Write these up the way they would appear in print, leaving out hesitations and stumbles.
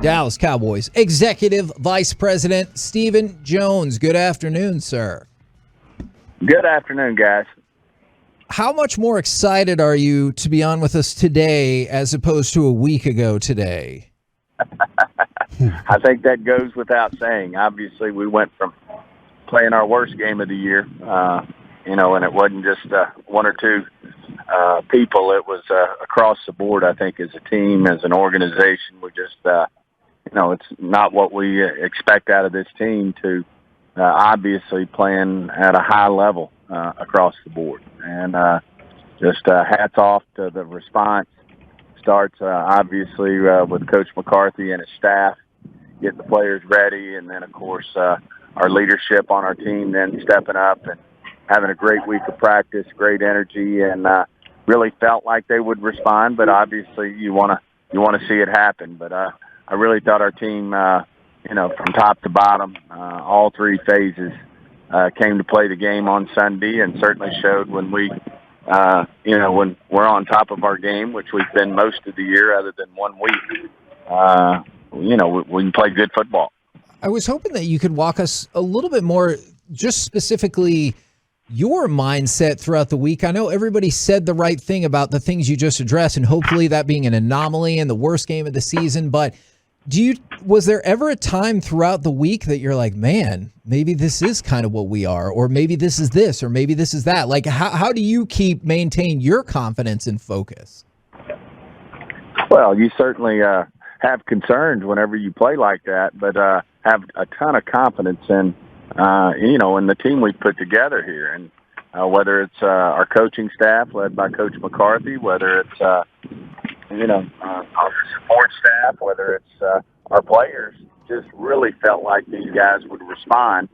Dallas Cowboys Executive Vice President Stephen Jones. Good afternoon, sir. Good afternoon, guys. How much more excited are you to be on with us today as opposed to a week ago today? I think that goes without saying. Obviously, we went from playing our worst game of the year, and it wasn't just one or two people. It was across the board, I think, as a team, as an organization. We just, it's not what we expect out of this team to obviously playing at a high level across the board. And just hats off to the response. Starts obviously with Coach McCarthy and his staff, getting the players ready, and then, of course, our leadership on our team then stepping up and having a great week of practice, great energy, and really felt like they would respond. But obviously, you want to see it happen. But I really thought our team, from top to bottom, all three phases, came to play the game on Sunday, and certainly showed when we. When we're on top of our game, which we've been most of the year other than 1 week, we can play good football. I was hoping that you could walk us a little bit more, just specifically your mindset throughout the week. I know everybody said the right thing about the things you just addressed, and hopefully that being an anomaly and the worst game of the season, but was there ever a time throughout the week that you're like, man, maybe this is kind of what we are, or maybe this is this, or maybe this is that? Like, how do you maintain your confidence and focus? Well, you certainly have concerns whenever you play like that, but have a ton of confidence in the team we've put together here. And whether it's our coaching staff led by Coach McCarthy, whether it's our support staff, whether it's our players, just really felt like these guys would respond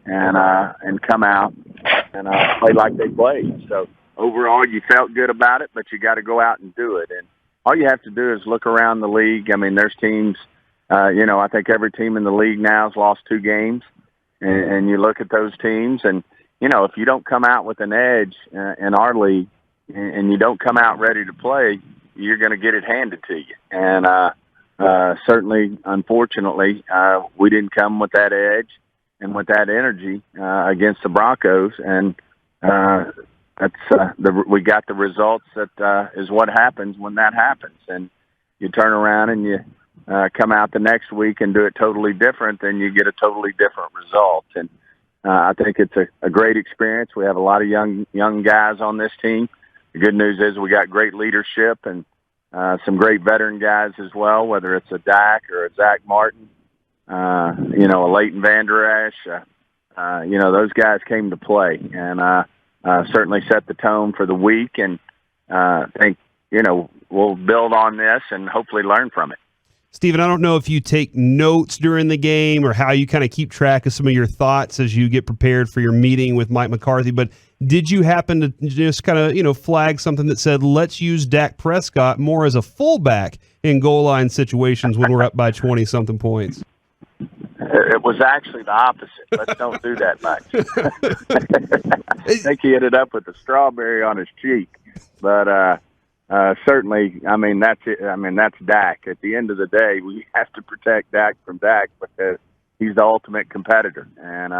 and come out and play like they played. So overall, you felt good about it, but you got to go out and do it. And all you have to do is look around the league. I mean, there's teams. I think every team in the league now has lost 2 games, and you look at those teams, and if you don't come out with an edge in our league, and you don't come out ready to play, you're going to get it handed to you. And certainly, unfortunately, we didn't come with that edge and with that energy against the Broncos. And we got the results that is what happens when that happens. And you turn around and you come out the next week and do it totally different, then you get a totally different result. And I think it's a great experience. We have a lot of young guys on this team. The good news is we got great leadership and some great veteran guys as well, whether it's a Dak or a Zach Martin, a Leighton Vander Esch. Those guys came to play and certainly set the tone for the week. And I think, we'll build on this and hopefully learn from it. Stephen, I don't know if you take notes during the game or how you kind of keep track of some of your thoughts as you get prepared for your meeting with Mike McCarthy, but did you happen to just kind of, flag something that said, let's use Dak Prescott more as a fullback in goal line situations when we're up by 20-something points? It was actually the opposite. Let's don't do that much. I think he ended up with a strawberry on his cheek. But certainly, that's it. That's Dak. At the end of the day, we have to protect Dak from Dak because he's the ultimate competitor. And,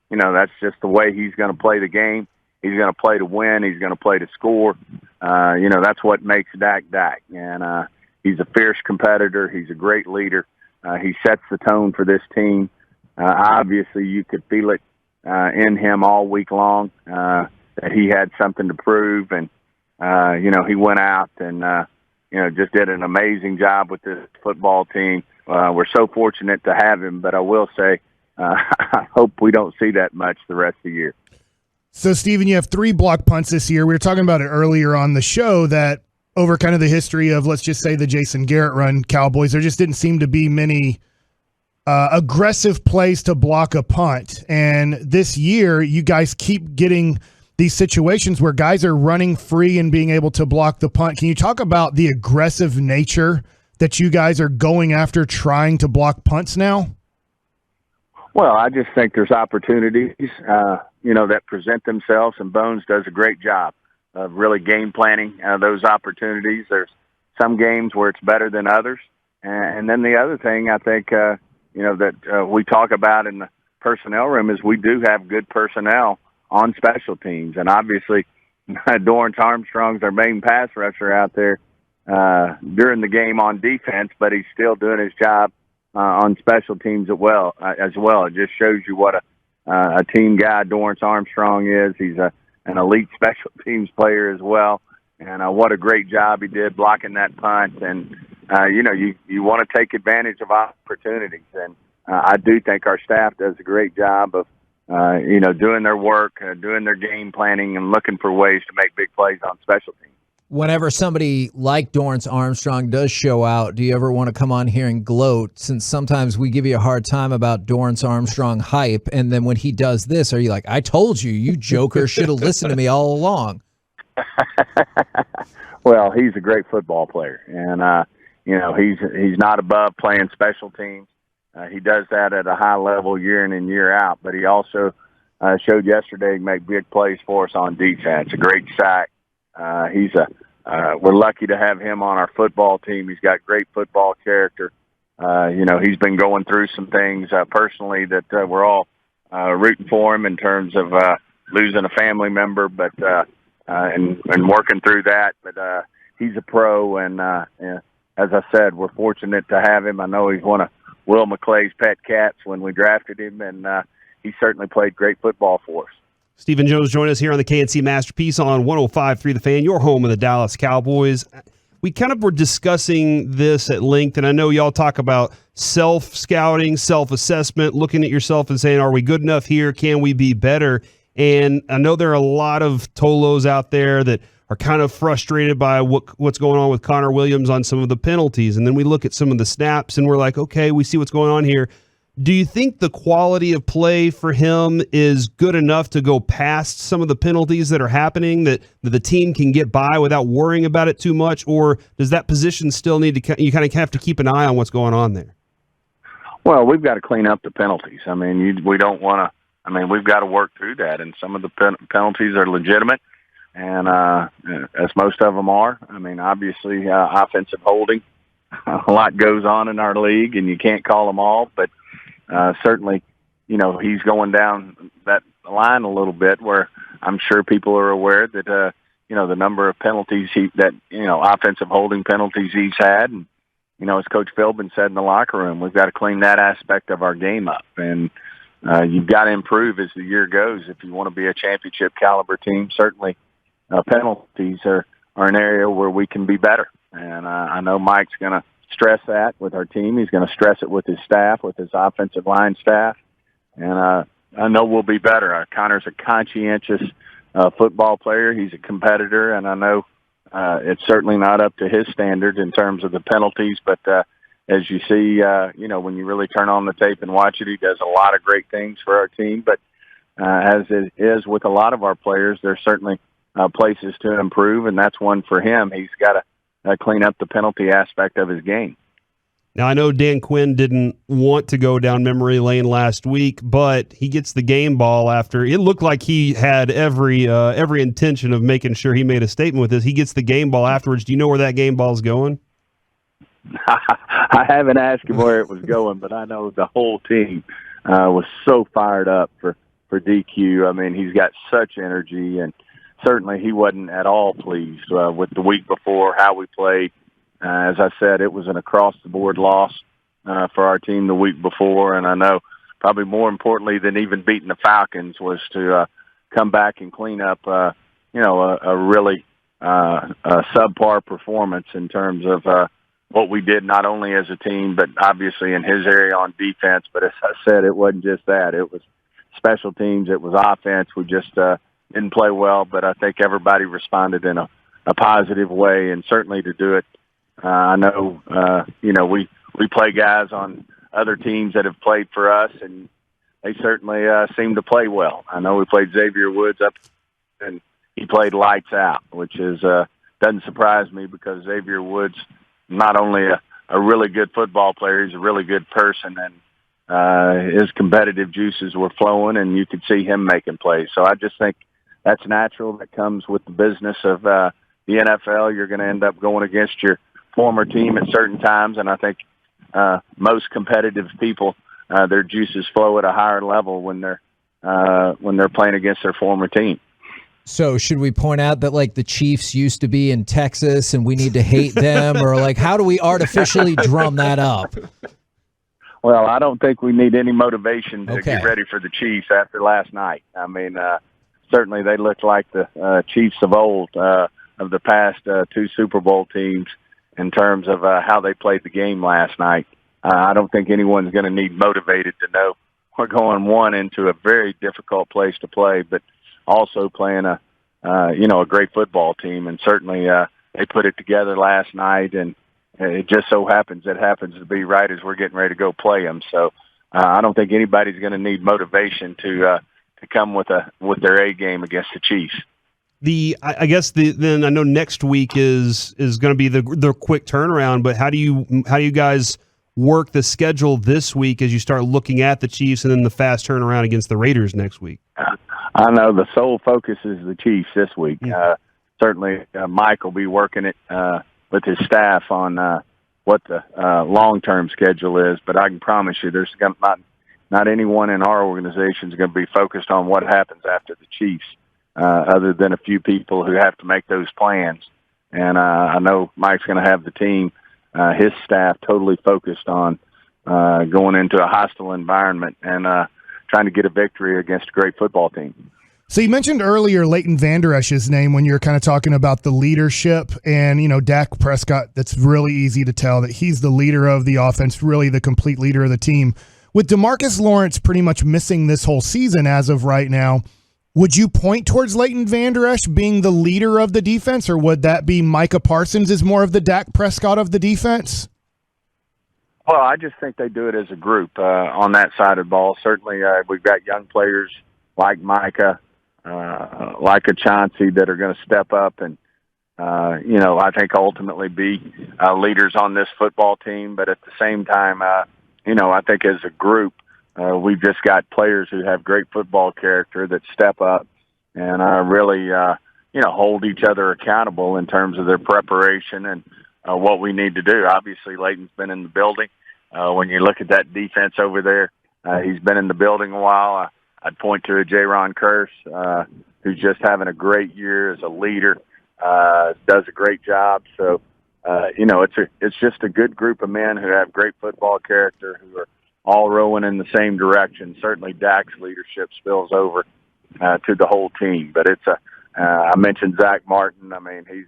that's just the way he's going to play the game. He's going to play to win. He's going to play to score. That's what makes Dak Dak. And he's a fierce competitor. He's a great leader. He sets the tone for this team. Obviously, you could feel it in him all week long that he had something to prove. And, he went out and, just did an amazing job with this football team. We're so fortunate to have him, but I will say I hope we don't see that much the rest of the year. So, Stephen, you have 3 block punts this year. We were talking about it earlier on the show that over kind of the history of, let's just say, the Jason Garrett run Cowboys, there just didn't seem to be many aggressive plays to block a punt. And this year, you guys keep getting these situations where guys are running free and being able to block the punt. Can you talk about the aggressive nature that you guys are going after trying to block punts now? Well, I just think there's opportunities, that present themselves, and Bones does a great job of really game planning those opportunities. There's some games where it's better than others. And then the other thing I think, that we talk about in the personnel room is we do have good personnel on special teams. And obviously, Dorance Armstrong's our main pass rusher out there during the game on defense, but he's still doing his job on special teams as well. It just shows you what a team guy Dorance Armstrong is. He's an elite special teams player as well. And what a great job he did blocking that punt. And, you want to take advantage of opportunities. And I do think our staff does a great job of, doing their work, doing their game planning, and looking for ways to make big plays on special teams. Whenever somebody like Dorance Armstrong does show out, do you ever want to come on here and gloat? Since sometimes we give you a hard time about Dorance Armstrong hype, and then when he does this, are you like, I told you, you joker should have listened to me all along? Well, he's a great football player, and he's not above playing special teams. He does that at a high level year in and year out, but he also showed yesterday he can make big plays for us on defense. A great sack. We're lucky to have him on our football team. He's got great football character. He's been going through some things personally that we're all rooting for him in terms of losing a family member, but and working through that. But he's a pro, and as I said, we're fortunate to have him. I know he's one of Will McClay's pet cats when we drafted him, and he certainly played great football for us. Stephen Jones joined us here on the KNC Masterpiece on 105.3 The Fan, your home of the Dallas Cowboys. We kind of were discussing this at length, and I know y'all talk about self-scouting, self-assessment, looking at yourself and saying, are we good enough here? Can we be better? And I know there are a lot of Tolos out there that are kind of frustrated by what's going on with Connor Williams on some of the penalties. And then we look at some of the snaps, and we're like, okay, we see what's going on here. Do you think the quality of play for him is good enough to go past some of the penalties that are happening, that the team can get by without worrying about it too much? Or does that position still need to – you kind of have to keep an eye on what's going on there? Well, we've got to clean up the penalties. I mean, we don't want to – I mean, we've got to work through that. And some of the penalties are legitimate, and as most of them are. I mean, obviously, offensive holding, a lot goes on in our league, and you can't call them all, but – certainly, he's going down that line a little bit where I'm sure people are aware that, the number of penalties offensive holding penalties he's had. And, as Coach Philbin said in the locker room, we've got to clean that aspect of our game up. And you've got to improve as the year goes if you want to be a championship caliber team. Certainly, penalties are an area where we can be better. And I know Mike's going to stress that with our team. He's going to stress it with his staff, with his offensive line staff. And I know we'll be better. Connor's a conscientious football player. He's a competitor, and I know it's certainly not up to his standard in terms of the penalties. But as you see, when you really turn on the tape and watch it, he does a lot of great things for our team. But as it is with a lot of our players, there's certainly places to improve, and that's one for him. He's got to clean up the penalty aspect of his game. Now, I know Dan Quinn didn't want to go down memory lane last week, but he gets the game ball after. It looked like he had every intention of making sure he made a statement with this. He gets the game ball afterwards. Do you know where that game ball is going? I haven't asked him where it was going, but I know the whole team was so fired up for DQ. I mean, he's got such energy, and certainly he wasn't at all pleased with the week before, how we played. As I said, it was an across-the-board loss for our team the week before, and I know probably more importantly than even beating the Falcons was to come back and clean up, a really subpar performance in terms of what we did not only as a team, but obviously in his area on defense. But as I said, it wasn't just that. It was special teams. It was offense. We just didn't play well, but I think everybody responded in a positive way, and certainly to do it. I know, we play guys on other teams that have played for us, and they certainly seem to play well. I know we played Xavier Woods up, and he played lights out, which is doesn't surprise me because Xavier Woods not only a really good football player, he's a really good person, and his competitive juices were flowing, and you could see him making plays. So I just think that's natural. That comes with the business of the NFL. You're going to end up going against your former team at certain times, and I think most competitive people, their juices flow at a higher level when they're playing against their former team. So should we point out that like the Chiefs used to be in Texas and we need to hate them, or like how do we artificially drum that up? Well, I don't think we need any motivation to get ready for the Chiefs after last night. I mean, certainly they looked like the Chiefs of old, of the past two Super Bowl teams in terms of how they played the game last night. I don't think anyone's going to need motivated to know we're going one into a very difficult place to play, but also playing a great football team. And certainly they put it together last night, and it just so happens to be right as we're getting ready to go play them. So I don't think anybody's going to need motivation to come with their A game against the Chiefs. I guess then I know next week is going to be the quick turnaround, but how do you guys work the schedule this week as you start looking at the Chiefs and then the fast turnaround against the Raiders next week? I know the sole focus is the Chiefs this week. Certainly Mike will be working it with his staff on what the long-term schedule is, but I can promise you there's not anyone in our organization is going to be focused on what happens after the Chiefs, other than a few people who have to make those plans. And I know Mike's going to have the team, his staff, totally focused on going into a hostile environment and trying to get a victory against a great football team. So you mentioned earlier Leighton Vander Esch's name when you're kind of talking about the leadership and, Dak Prescott. That's really easy to tell that he's the leader of the offense, really the complete leader of the team. With DeMarcus Lawrence pretty much missing this whole season as of right now, would you point towards Leighton Vander Esch being the leader of the defense, or would that be Micah Parsons is more of the Dak Prescott of the defense? Well, I just think they do it as a group on that side of the ball. Certainly we've got young players like Micah, like a Chauncey that are going to step up and, I think ultimately be leaders on this football team. But at the same time, I think as a group, we've just got players who have great football character that step up and really, hold each other accountable in terms of their preparation and what we need to do. Obviously, Leighton's been in the building. When you look at that defense over there, he's been in the building a while. I'd point to a Jaron Curse, who's just having a great year as a leader, does a great job. So, it's just a good group of men who have great football character, who are all rowing in the same direction. Certainly Dak's leadership spills over to the whole team. But I mentioned Zach Martin. I mean, he's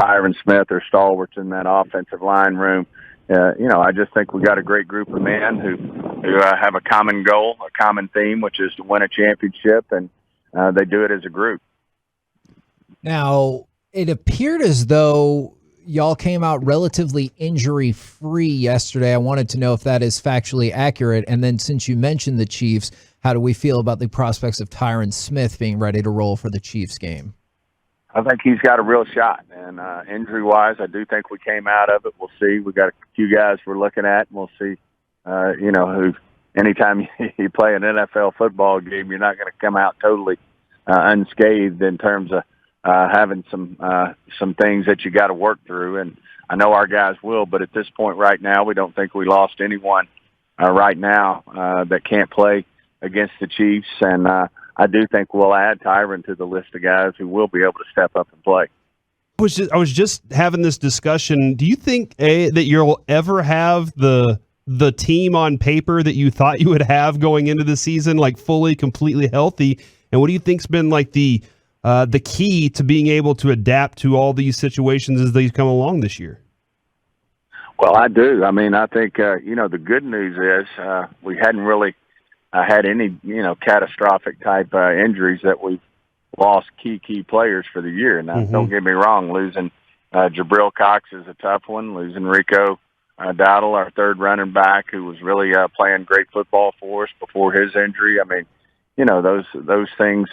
Tyron Smith are stalwarts in that offensive line room. I just think we got a great group of men who have a common goal, a common theme, which is to win a championship, and they do it as a group. Now, it appeared as though y'all came out relatively injury-free yesterday. I wanted to know if that is factually accurate. And then since you mentioned the Chiefs, how do we feel about the prospects of Tyron Smith being ready to roll for the Chiefs game? I think he's got a real shot. And injury-wise, I do think we came out of it. We'll see. We got a few guys we're looking at, and we'll see, who anytime you play an NFL football game, you're not going to come out totally unscathed in terms of having some things that you got to work through. And I know our guys will, but at this point right now, we don't think we lost anyone right now that can't play against the Chiefs. And I do think we'll add Tyron to the list of guys who will be able to step up and play. I was just having this discussion. Do you think that you'll ever have the team on paper that you thought you would have going into the season, like fully, completely healthy? And what do you think's been like the key to being able to adapt to all these situations as they come along this year? Well, I do. I mean, I think the good news is we hadn't really had any catastrophic type injuries that we've lost key players for the year. Now, Don't get me wrong, losing Jabril Cox is a tough one. Losing Rico Dowdle, our third running back, who was really playing great football for us before his injury. I mean, those things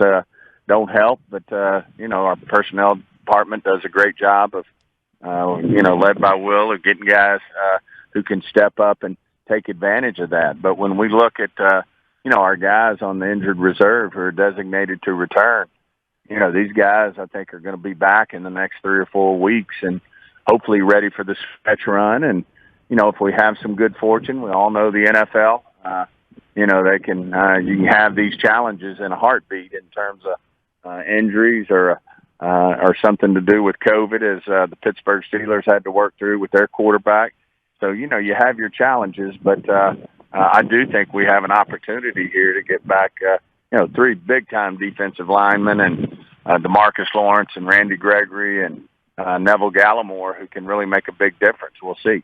don't help, but our personnel department does a great job of led by Will, of getting guys who can step up and take advantage of that. But when we look at our guys on the injured reserve who are designated to return, these guys I think are going to be back in the next 3 or 4 weeks, and hopefully ready for the stretch run. And, if we have some good fortune, we all know the NFL, they can, you can have these challenges in a heartbeat in terms of injuries or something to do with COVID, as the Pittsburgh Steelers had to work through with their quarterback. So, you have your challenges, but I do think we have an opportunity here to get back, 3 big-time defensive linemen and DeMarcus Lawrence and Randy Gregory and Neville Gallimore, who can really make a big difference. We'll see.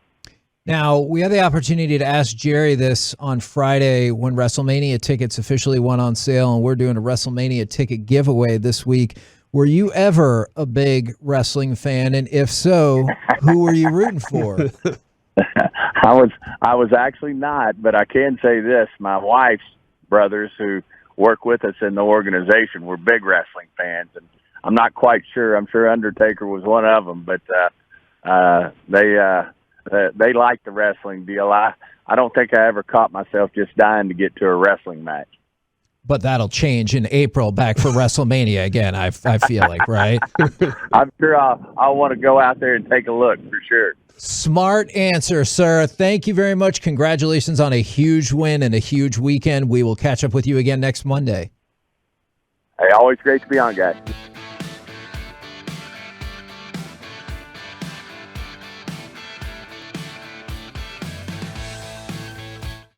Now, we had the opportunity to ask Jerry this on Friday when WrestleMania tickets officially went on sale, and we're doing a WrestleMania ticket giveaway this week. Were you ever a big wrestling fan? And if so, who were you rooting for? I was actually not, but I can say this. My wife's brothers who work with us in the organization were big wrestling fans, and I'm not quite sure. I'm sure Undertaker was one of them, but they like the wrestling deal. I don't think I ever caught myself just dying to get to a wrestling match. But that'll change in April back for WrestleMania again, I feel like, right? I'm sure I'll want to go out there and take a look for sure. Smart answer, sir. Thank you very much. Congratulations on a huge win and a huge weekend. We will catch up with you again next Monday. Hey, always great to be on, guys.